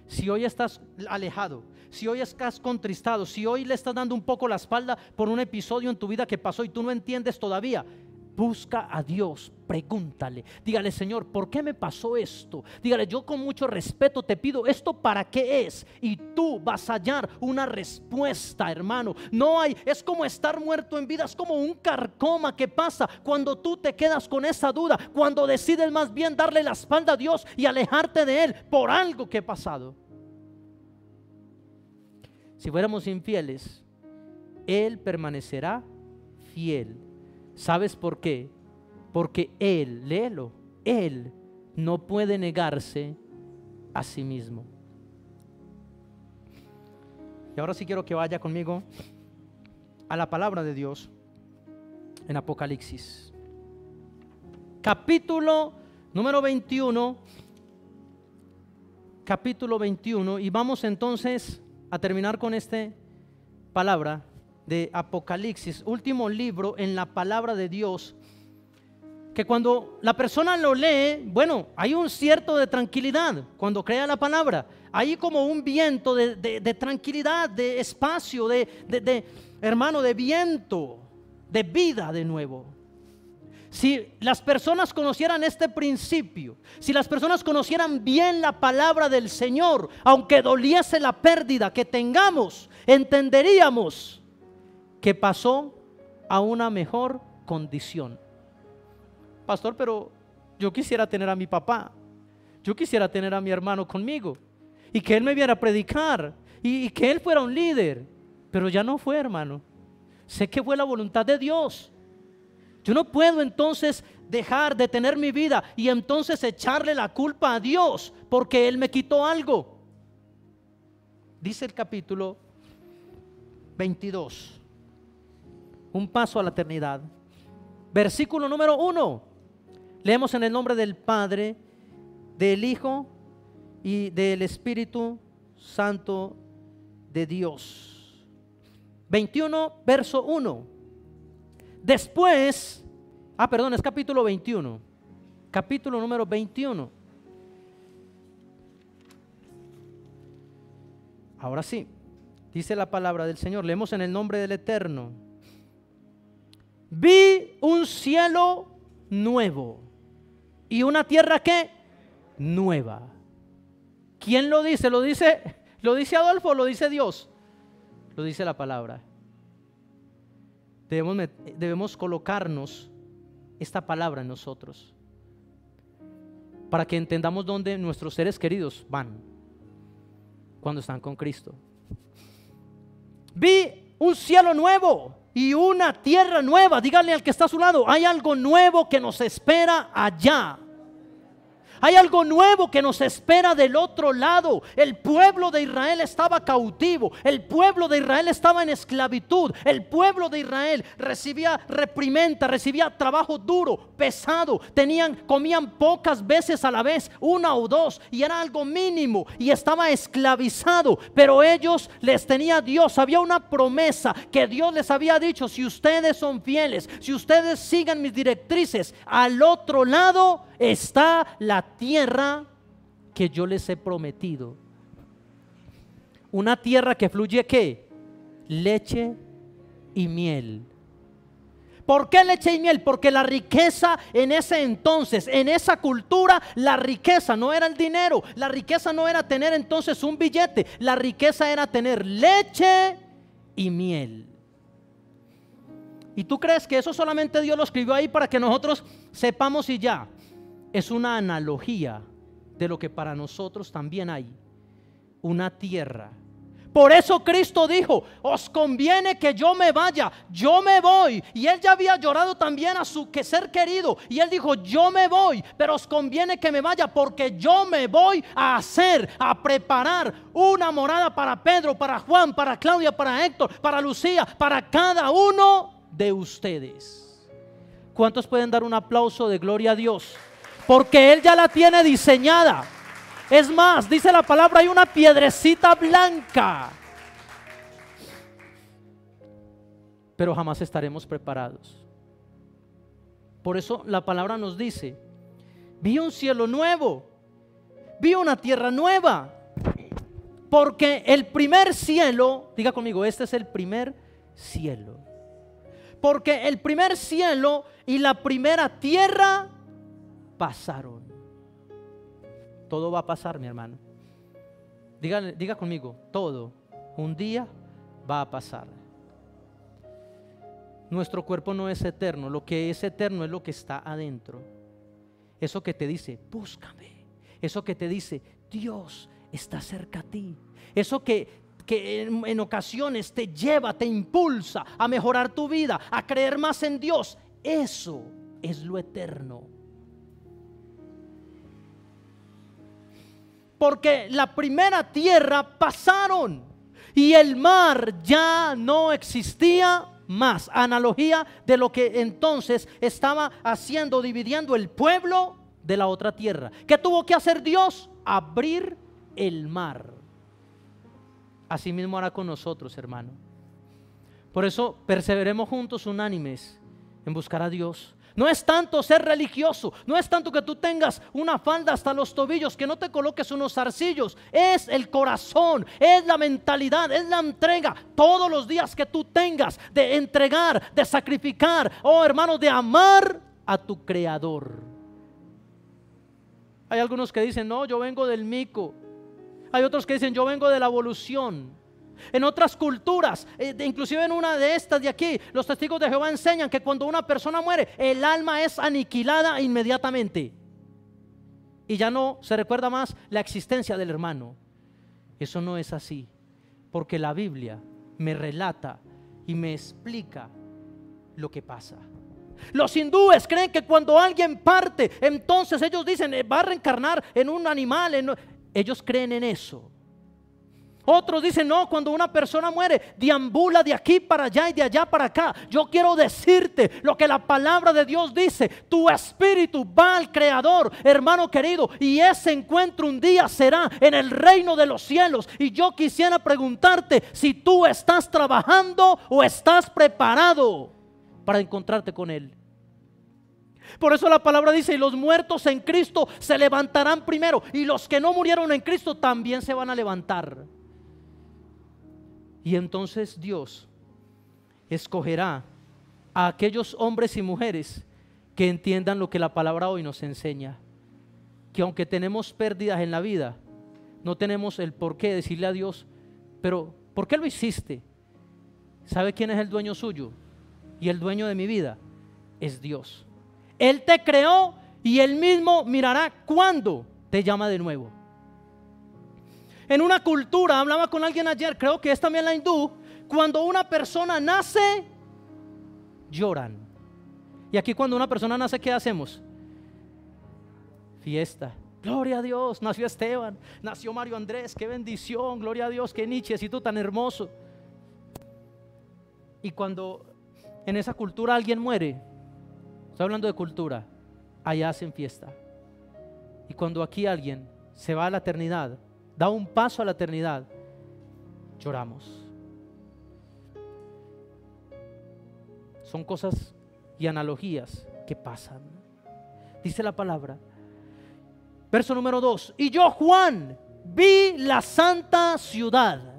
Si hoy estás alejado, si hoy estás contristado, si hoy le estás dando un poco la espalda por un episodio en tu vida que pasó y tú no entiendes todavía, busca a Dios, pregúntale, dígale: Señor, ¿por qué me pasó esto? Dígale: yo con mucho respeto te pido, ¿esto para qué es? Y tú vas a hallar una respuesta, hermano. No hay, es como estar muerto en vida, es como un carcoma que pasa cuando tú te quedas con esa duda, cuando decides más bien darle la espalda a Dios y alejarte de Él por algo que ha pasado. Si fuéramos infieles, Él permanecerá fiel. ¿Sabes por qué? Porque Él, léelo, Él no puede negarse a sí mismo. Y ahora sí quiero que vaya conmigo a la palabra de Dios en Apocalipsis. Capítulo número 21. Capítulo 21. Y vamos entonces a terminar con esta palabra de Apocalipsis, último libro en la palabra de Dios, que cuando la persona lo lee, bueno, hay un cierto de tranquilidad cuando crea la palabra. Hay como un viento de tranquilidad, de espacio, hermano, de viento, de vida de nuevo. Si las personas conocieran este principio, si las personas conocieran bien la palabra del Señor, aunque doliese la pérdida que tengamos, entenderíamos que pasó a una mejor condición. Pastor, pero yo quisiera tener a mi papá, yo quisiera tener a mi hermano conmigo y que él me viera a predicar y que él fuera un líder, pero ya no fue, hermano. Sé que fue la voluntad de Dios. Yo no puedo entonces dejar de tener mi vida y entonces echarle la culpa a Dios porque Él me quitó algo. Dice el capítulo 22, un paso a la eternidad. Versículo número 1. Leemos en el nombre del Padre, del Hijo y del Espíritu Santo de Dios. 21, verso 1. Después, es capítulo 21, capítulo número 21. Ahora sí, dice la palabra del Señor, leemos en el nombre del Eterno. Vi un cielo nuevo y una tierra ¿qué? Nueva. ¿Quién lo dice? ¿Lo dice Adolfo o lo dice Dios? Lo dice la palabra. Debemos colocarnos esta palabra en nosotros para que entendamos dónde nuestros seres queridos van cuando están con Cristo. Vi un cielo nuevo y una tierra nueva. Díganle al que está a su lado, hay algo nuevo que nos espera allá. Hay algo nuevo que nos espera del otro lado. El pueblo de Israel estaba cautivo. El pueblo de Israel estaba en esclavitud. El pueblo de Israel recibía reprimenda, recibía trabajo duro, pesado. Comían pocas veces a la vez, una o dos, y era algo mínimo, y estaba esclavizado. Pero ellos les tenía Dios. Había una promesa que Dios les había dicho: si ustedes son fieles, si ustedes sigan mis directrices, al otro lado está la tierra que yo les he prometido. Una tierra que fluye ¿qué? Leche y miel. ¿Por qué leche y miel? Porque la riqueza en ese entonces, en esa cultura, la riqueza no era el dinero. La riqueza no era tener entonces un billete. La riqueza era tener leche y miel. ¿Y tú crees que eso solamente Dios lo escribió ahí para que nosotros sepamos y ya? Es una analogía de lo que para nosotros también hay, una tierra. Por eso Cristo dijo: os conviene que yo me vaya, yo me voy. Y Él ya había llorado también a su ser querido, y Él dijo: yo me voy, pero os conviene que me vaya, porque yo me voy a preparar una morada para Pedro, para Juan, para Claudia, para Héctor, para Lucía, para cada uno de ustedes. ¿Cuántos pueden dar un aplauso de gloria a Dios? Porque Él ya la tiene diseñada. Es más, dice la palabra, hay una piedrecita blanca. Pero jamás estaremos preparados. Por eso la palabra nos dice: vi un cielo nuevo, vi una tierra nueva. Porque el primer cielo, diga conmigo, este es el primer cielo. Porque el primer cielo y la primera tierra pasaron. Todo va a pasar, mi hermano. Diga conmigo, todo un día va a pasar. Nuestro cuerpo no es eterno. Lo que es eterno es lo que está adentro. Eso que te dice: búscame. Eso que te dice: Dios está cerca a ti. Eso que en ocasiones te lleva, te impulsa a mejorar tu vida, a creer más en Dios. Eso es lo eterno. Porque la primera tierra pasaron. y el mar ya no existía más. Analogía de lo que entonces estaba haciendo, dividiendo el pueblo de la otra tierra. ¿Qué tuvo que hacer Dios? Abrir el mar. Así mismo hará con nosotros, hermano. Por eso perseveremos juntos unánimes en buscar a Dios. No es tanto ser religioso, no es tanto que tú tengas una falda hasta los tobillos, que no te coloques unos zarcillos. Es el corazón, es la mentalidad, es la entrega. Todos los días que tú tengas de entregar, de sacrificar, oh hermano, de amar a tu Creador. Hay algunos que dicen, no, yo vengo del mico. Hay otros que dicen, yo vengo de la evolución. En otras culturas, inclusive en una de estas de aquí, los testigos de Jehová enseñan que cuando una persona muere, el alma es aniquilada inmediatamente y ya no se recuerda más la existencia del hermano. Eso no es así, porque la Biblia me relata y me explica lo que pasa. Los hindúes creen que cuando alguien parte, entonces ellos dicen, va a reencarnar en un animal. Ellos creen en eso. Otros dicen, no, cuando una persona muere, deambula de aquí para allá y de allá para acá. Yo quiero decirte lo que la palabra de Dios dice. Tu espíritu va al Creador, hermano querido, y ese encuentro un día será en el reino de los cielos. Y yo quisiera preguntarte si tú estás trabajando o estás preparado para encontrarte con Él. Por eso la palabra dice, y los muertos en Cristo se levantarán primero, y los que no murieron en Cristo también se van a levantar. Y entonces Dios escogerá a aquellos hombres y mujeres que entiendan lo que la palabra hoy nos enseña. Que aunque tenemos pérdidas en la vida, no tenemos el por qué decirle a Dios, pero ¿por qué lo hiciste? ¿Sabe quién es el dueño suyo? Y el dueño de mi vida es Dios. Él te creó y Él mismo mirará cuándo te llama de nuevo. En una cultura, hablaba con alguien ayer, creo que es también la hindú, cuando una persona nace, lloran. Y aquí cuando una persona nace, ¿qué hacemos? Fiesta. Gloria a Dios, nació Esteban, nació Mario Andrés, qué bendición, gloria a Dios, qué nichecito tan hermoso. Y cuando en esa cultura alguien muere, estoy hablando de cultura, allá hacen fiesta. Y cuando aquí alguien se va a la eternidad, da un paso a la eternidad, lloramos. Son cosas y analogías que pasan. Dice la palabra, verso número 2, y yo, Juan, vi la santa ciudad.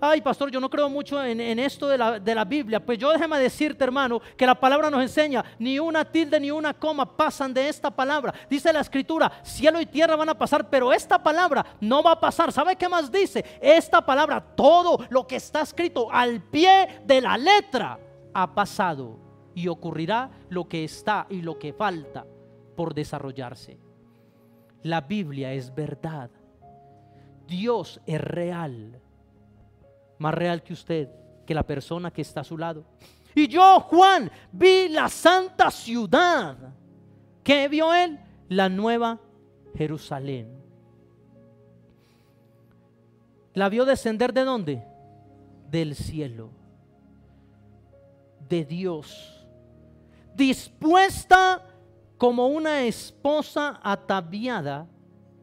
Ay, pastor, yo no creo mucho en esto de la Biblia. Pues yo déjame decirte, hermano, que la palabra nos enseña, ni una tilde ni una coma pasan de esta palabra. Dice la escritura, cielo y tierra van a pasar, pero esta palabra no va a pasar. ¿Sabe qué más dice? Esta palabra, todo lo que está escrito al pie de la letra ha pasado, y ocurrirá lo que está y lo que falta por desarrollarse. La Biblia es verdad. Dios es real. Más real que usted, que la persona que está a su lado. Y yo, Juan, vi la santa ciudad. ¿Qué vio él? La nueva Jerusalén. ¿La vio descender de dónde? Del cielo. De Dios. Dispuesta como una esposa ataviada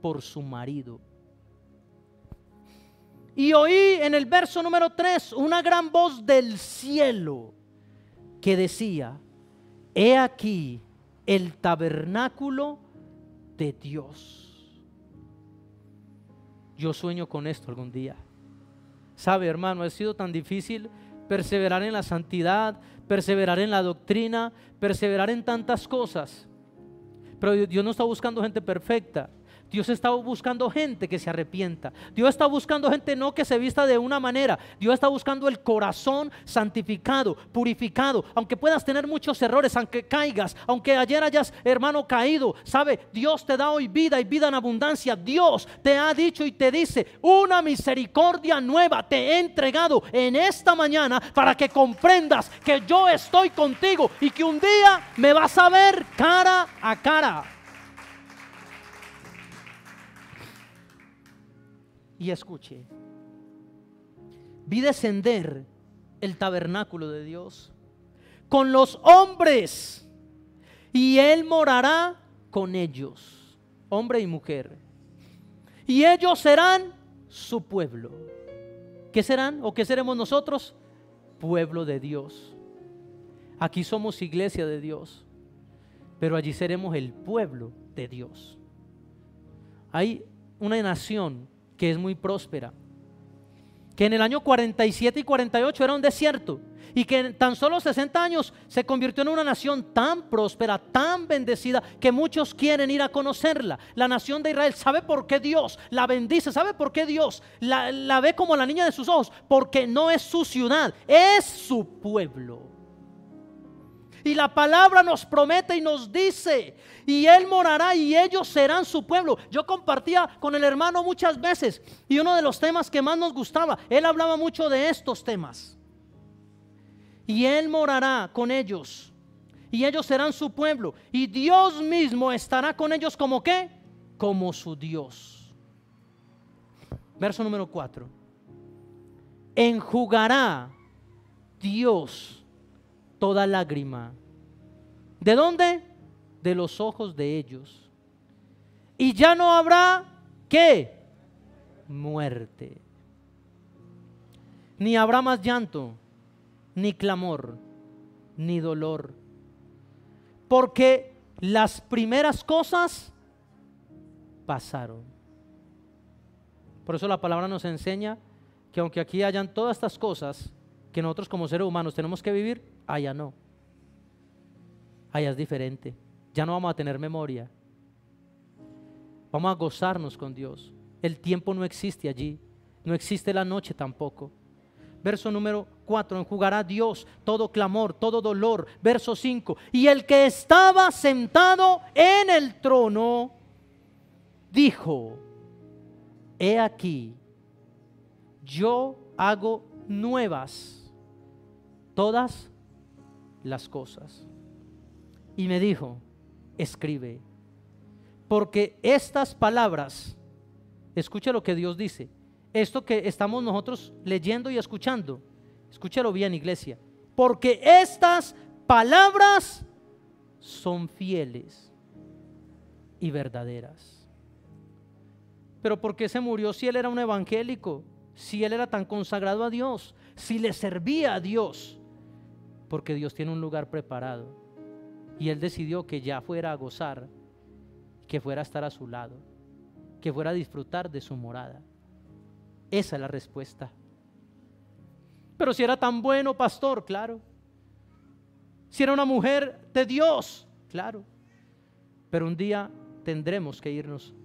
por su marido. Y oí en el verso número 3 una gran voz del cielo que decía, he aquí el tabernáculo de Dios. Yo sueño con esto algún día. Sabe, hermano, ha sido tan difícil perseverar en la santidad, perseverar en la doctrina, perseverar en tantas cosas. Pero Dios no está buscando gente perfecta. Dios está buscando gente que se arrepienta. Dios está buscando gente no que se vista de una manera. Dios está buscando el corazón santificado, purificado. Aunque puedas tener muchos errores, aunque caigas, aunque ayer hayas, hermano, caído, sabe, Dios te da hoy vida y vida en abundancia. Dios te ha dicho y te dice, una misericordia nueva te he entregado en esta mañana para que comprendas que yo estoy contigo y que un día me vas a ver cara a cara. Y escuche, vi descender el tabernáculo de Dios con los hombres, y Él morará con ellos, hombre y mujer, y ellos serán su pueblo. ¿Qué serán o qué seremos nosotros? Pueblo de Dios. Aquí somos iglesia de Dios, pero allí seremos el pueblo de Dios. Hay una nación que es muy próspera, que en el año 47 y 48 era un desierto, y que en tan solo 60 años se convirtió en una nación tan próspera, tan bendecida, que muchos quieren ir a conocerla. La nación de Israel. ¿Sabe por qué Dios la bendice? ¿Sabe por qué Dios la ve como la niña de sus ojos? Porque no es su ciudad, es su pueblo. Y la palabra nos promete y nos dice: y Él morará y ellos serán su pueblo. Yo compartía con el hermano muchas veces, y uno de los temas que más nos gustaba, él hablaba mucho de estos temas. Y Él morará con ellos, y ellos serán su pueblo, y Dios mismo estará con ellos como ¿qué? Como su Dios. Verso número 4. Enjugará Dios toda lágrima. ¿De dónde? De los ojos de ellos. Y ya no habrá ¿qué? Muerte. Ni habrá más llanto, ni clamor, ni dolor, porque las primeras cosas pasaron. Por eso la palabra nos enseña que aunque aquí hayan todas estas cosas que nosotros como seres humanos tenemos que vivir, allá no. Allá es diferente. Ya no vamos a tener memoria. Vamos a gozarnos con Dios. El tiempo no existe allí. No existe la noche tampoco. Verso número 4, enjugará Dios todo clamor, todo dolor. Verso 5, y el que estaba sentado en el trono dijo: he aquí, yo hago nuevas todas las cosas. Y me dijo: escribe, porque estas palabras, escucha lo que Dios dice. Esto que estamos nosotros leyendo y escuchando, escúchalo bien, iglesia, porque estas palabras son fieles y verdaderas. Pero ¿por qué se murió si él era un evangélico? Si él era tan consagrado a Dios, si le servía a Dios. Porque Dios tiene un lugar preparado, y él decidió que ya fuera a gozar, que fuera a estar a su lado, que fuera a disfrutar de su morada. Esa es la respuesta. Pero si era tan bueno, pastor, claro. Si era una mujer de Dios, claro. Pero un día tendremos que irnos.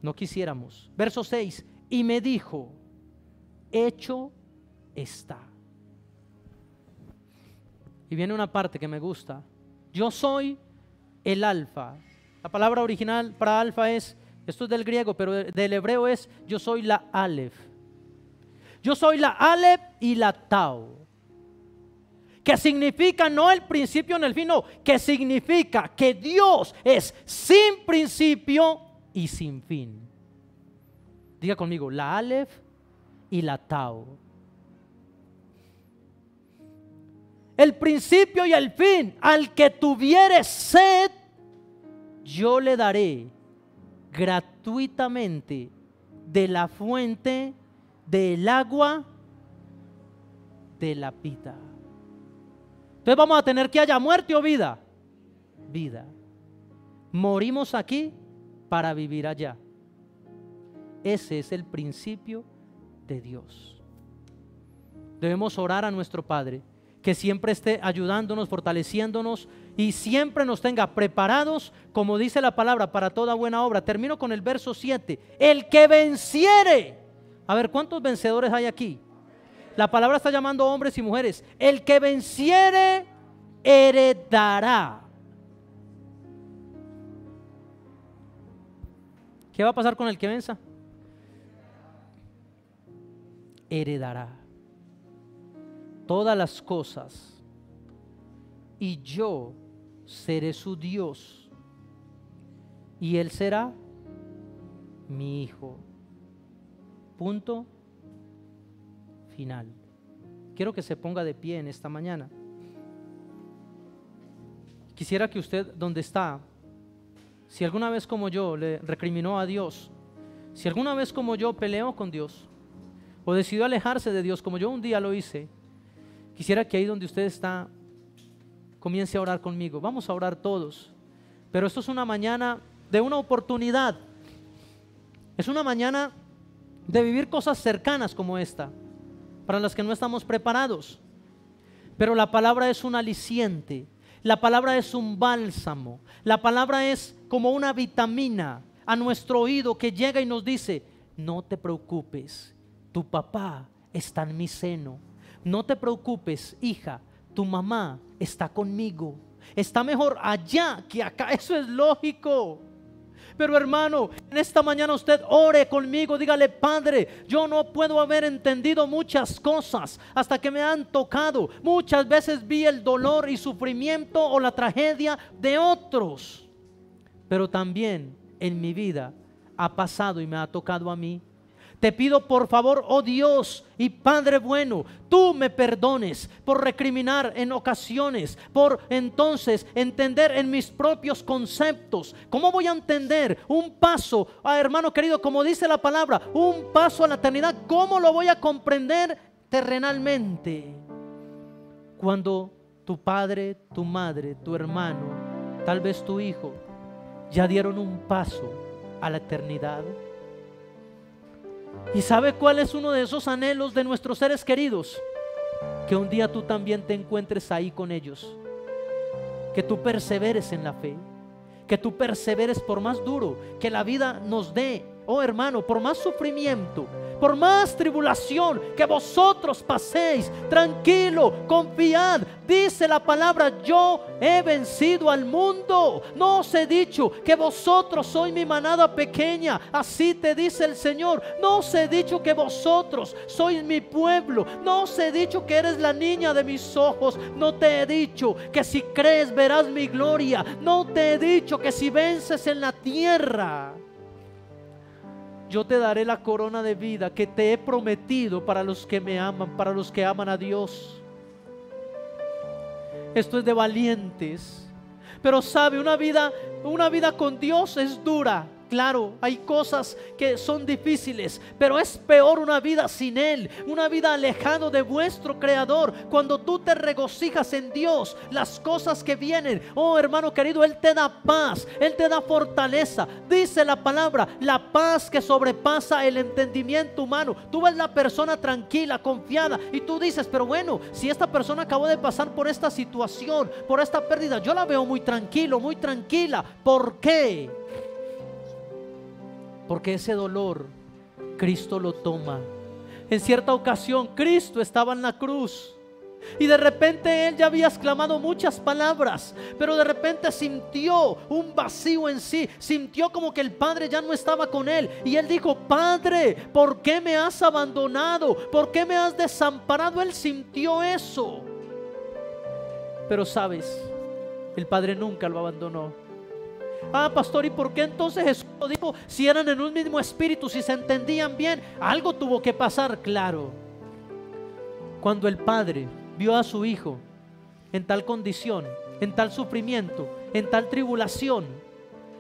No quisiéramos. Verso 6, y me dijo: hecho está. Y viene una parte que me gusta. Yo soy el alfa. La palabra original para alfa es, esto es del griego, pero del hebreo es: yo soy la Aleph. Yo soy la Aleph y la Tau. Que significa no el principio ni el fin, no. Que significa que Dios es sin principio y sin fin. Diga conmigo: la Aleph y la Tau. El principio y el fin. Al que tuviere sed, yo le daré gratuitamente de la fuente del agua de la vida. Entonces vamos a tener que haya muerte o vida. Vida. Morimos aquí para vivir allá. Ese es el principio de Dios. Debemos orar a nuestro Padre, que siempre esté ayudándonos, fortaleciéndonos, y siempre nos tenga preparados, como dice la palabra, para toda buena obra. Termino con el verso 7. El que venciere. A ver, ¿cuántos vencedores hay aquí? La palabra está llamando a hombres y mujeres. El que venciere heredará. ¿Qué va a pasar con el que venza? Heredará todas las cosas, y yo seré su Dios, y él será mi hijo. Punto final. Quiero que se ponga de pie en esta mañana. Quisiera que usted, donde está, si alguna vez como yo le recriminó a Dios, si alguna vez como yo peleó con Dios o decidió alejarse de Dios como yo un día lo hice, quisiera que ahí donde usted está comience a orar conmigo. Vamos a orar todos, pero esto es una mañana de una oportunidad. Es una mañana de vivir cosas cercanas como esta, para las que no estamos preparados. Pero la palabra es un aliciente, la palabra es un bálsamo, la palabra es como una vitamina a nuestro oído que llega y nos dice: no te preocupes, tu papá está en mi seno. No te preocupes, hija, tu mamá está conmigo. Está mejor allá que acá. Eso es lógico. Pero hermano, en esta mañana usted ore conmigo, dígale: Padre, yo no puedo haber entendido muchas cosas hasta que me han tocado. Muchas veces vi el dolor y sufrimiento o la tragedia de otros, pero también en mi vida ha pasado y me ha tocado a mí. Te pido por favor, oh Dios y Padre bueno, tú me perdones por recriminar en ocasiones, por entonces entender en mis propios conceptos. ¿Cómo voy a entender un paso, hermano querido, como dice la palabra, un paso a la eternidad? ¿Cómo lo voy a comprender terrenalmente? Cuando tu padre, tu madre, tu hermano, tal vez tu hijo, ya dieron un paso a la eternidad. ¿Y sabe cuál es uno de esos anhelos de nuestros seres queridos? Que un día tú también te encuentres ahí con ellos, que tú perseveres en la fe, que tú perseveres por más duro que la vida nos dé, oh hermano, por más sufrimiento, por más tribulación que vosotros paséis, tranquilo, confiad. Dice la palabra: yo he vencido al mundo. No os he dicho que vosotros sois mi manada pequeña. Así te dice el Señor. No os he dicho que vosotros sois mi pueblo. No os he dicho que eres la niña de mis ojos. No te he dicho que si crees verás mi gloria. No te he dicho que si vences en la tierra, yo te daré la corona de vida que te he prometido para los que me aman, para los que aman a Dios. Esto es de valientes. Pero sabe, una vida con Dios es dura. Claro, hay cosas que son difíciles, pero es peor una vida sin Él, una vida alejado de vuestro Creador. Cuando tú te regocijas en Dios, las cosas que vienen, oh hermano querido, Él te da paz, Él te da fortaleza. Dice la palabra: la paz que sobrepasa el entendimiento humano. Tú ves la persona tranquila, confiada, y tú dices: pero bueno, si esta persona acabó de pasar por esta situación, por esta pérdida, yo la veo muy tranquilo, muy tranquila. ¿Por qué? Porque ese dolor Cristo lo toma. En cierta ocasión Cristo estaba en la cruz y de repente Él ya había exclamado muchas palabras, pero de repente sintió un vacío en sí, sintió como que el Padre ya no estaba con Él, y Él dijo: Padre, ¿por qué me has abandonado? ¿Por qué me has desamparado? Él sintió eso. Pero sabes, el Padre nunca lo abandonó. Ah, pastor, ¿y por qué entonces Jesús lo dijo? Si eran en un mismo espíritu, si se entendían bien, algo tuvo que pasar. Claro, cuando el Padre vio a su Hijo en tal condición, en tal sufrimiento, en tal tribulación,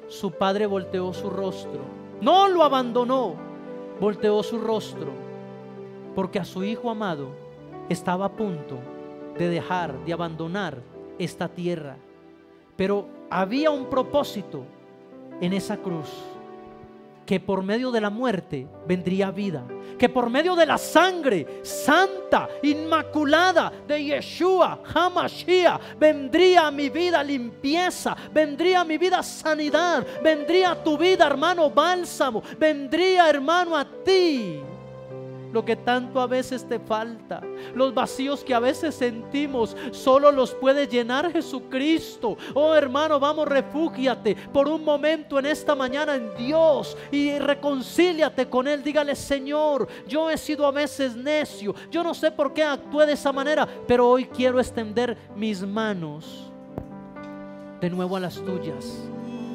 su Padre volteó su rostro. No lo abandonó, volteó su rostro, porque a su Hijo amado estaba a punto de dejar, de abandonar esta tierra. Pero había un propósito en esa cruz: que por medio de la muerte vendría vida, que por medio de la sangre santa, inmaculada de Yeshua HaMashiach vendría a mi vida limpieza, vendría a mi vida sanidad, vendría a tu vida, hermano, bálsamo, vendría, hermano, a ti lo que tanto a veces te falta. Los vacíos que a veces sentimos solo los puede llenar Jesucristo. Oh hermano, vamos, refúgiate por un momento en esta mañana en Dios y reconcíliate con Él. Dígale: Señor, yo he sido a veces necio, yo no sé por qué actué de esa manera, pero hoy quiero extender mis manos de nuevo a las tuyas.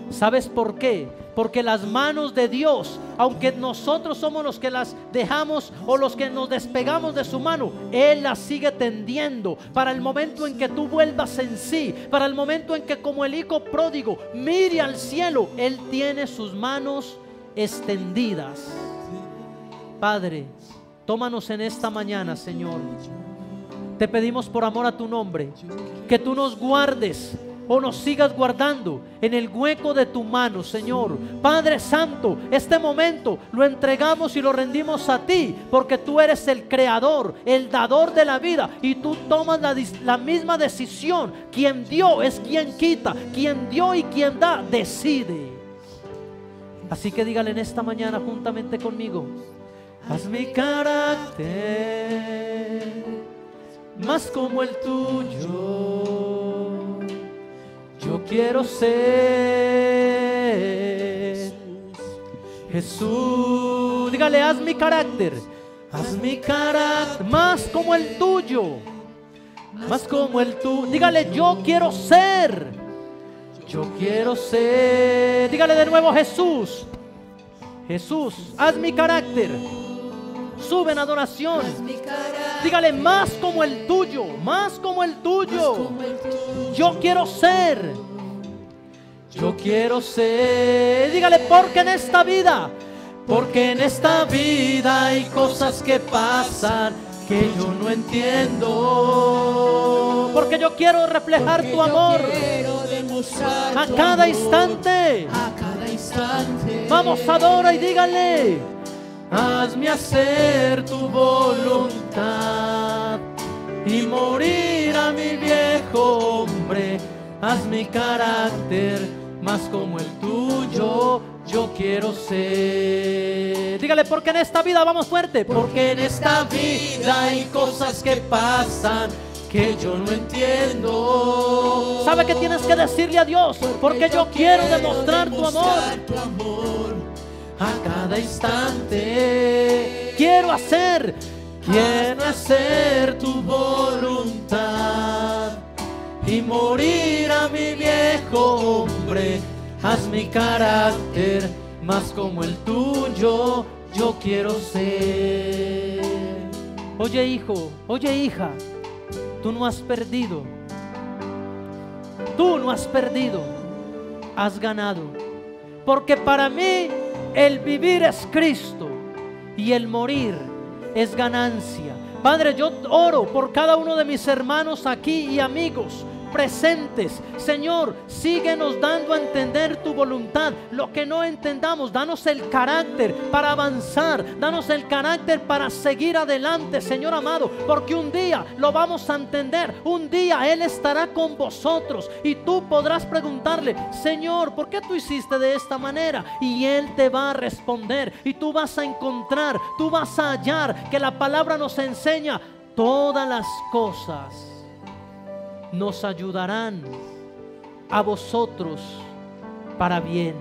¿Sabes por qué? Porque las manos de Dios, aunque nosotros somos los que las dejamos o los que nos despegamos de su mano, Él las sigue tendiendo para el momento en que tú vuelvas en sí, para el momento en que, como el hijo pródigo, mire al cielo. Él tiene sus manos extendidas. Padre, tómanos en esta mañana, Señor. Te pedimos por amor a tu nombre que tú nos guardes o nos sigas guardando en el hueco de tu mano, Señor. Padre Santo, este momento lo entregamos y lo rendimos a ti, porque tú eres el creador, el dador de la vida, y tú tomas la misma decisión. Quien dio es quien quita, quien dio y quien da decide. Así que dígale en esta mañana juntamente conmigo: haz mi carácter más como el tuyo. Yo quiero ser Jesús. Dígale: haz mi carácter más como el tuyo, más como el tuyo. Dígale: yo quiero ser. Dígale de nuevo: Jesús, haz mi carácter. Sube en adoración. Dígale: más como el tuyo, más como el tuyo. Yo quiero ser. Dígale: porque en esta vida hay cosas que pasan que yo no entiendo. Porque yo quiero reflejar tu amor a cada instante. Vamos, adora y dígale: hazme hacer tu voluntad y morir a mi viejo hombre. Haz mi carácter más como el tuyo. Yo quiero ser. Dígale: porque en esta vida, vamos fuerte, porque en esta vida hay cosas que pasan que yo no entiendo. ¿Sabe qué tienes que decirle a Dios? Porque yo quiero demostrar tu amor a cada instante. Quiero hacer tu voluntad y morir a mi viejo hombre. Haz mi carácter más como el tuyo. Yo quiero ser. Oye, hijo, oye, hija, tú no has perdido. Has ganado. Porque para mí el vivir es Cristo y el morir es ganancia. Padre, yo oro por cada uno de mis hermanos aquí y amigos presentes. Señor, síguenos dando a entender tu voluntad. Lo que no entendamos, danos el carácter para avanzar, danos el carácter para seguir adelante, Señor amado, porque un día lo vamos a entender. Un día Él estará con vosotros y tú podrás preguntarle: Señor, ¿por qué tú hiciste de esta manera? Y Él te va a responder, y tú vas a encontrar, tú vas a hallar que la palabra nos enseña: todas las cosas nos ayudarán a vosotros para bien.